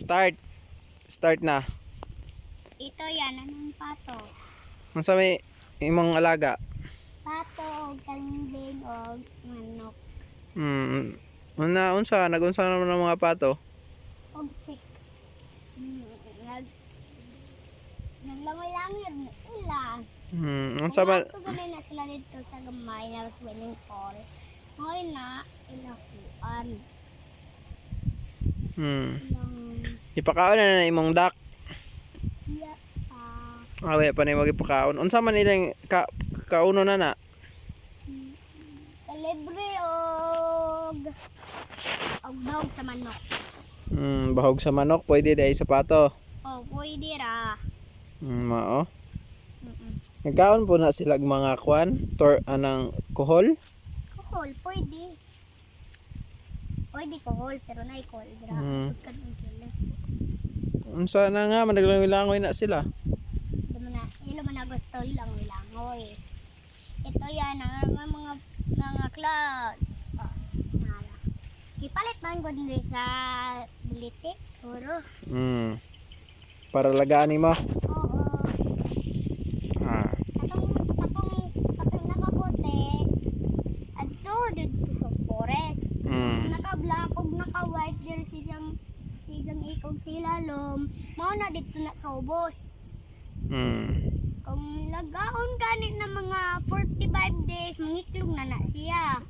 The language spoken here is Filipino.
Start. Start na. Ito yan, anong pato? Unsa may imong alaga? Pato, kambing, o manok. Unsa nagunsa naman ang mga pato? O chick. Naglangoy-langoy na sila. Unsa ba? Kung ganun na sila dito sa gamay na swimming pool. Ngayon na, ilakuan. Ipakaon na imong duck. Iya pa. Awe pa ni magipakaon. Unsa man ilang kauno na na? Kalibre og dog sa manok. Bahog sa manok pwede dai sa pato. Oh, pwede ra. Mao. Nagkaon po na sila mga kwan, anang kuhol. Kuhol, pwede. Pwede kuhol, pero na kuhol. Unsa na nga, managlangoy-langoy na sila. Ilo man na gusto lang langoy. Ito yan, ang mga clouds. Ipalit man ko din sa buliti, puro. Para lagaan nimo. Oo. Katong nakabote, adto dito sa forest. Naka-black ug naka-white there silang ikog silalom. Mao na dito na sa ubos. Kung lagaon kanit na mga 45 days, mangiklog na siya.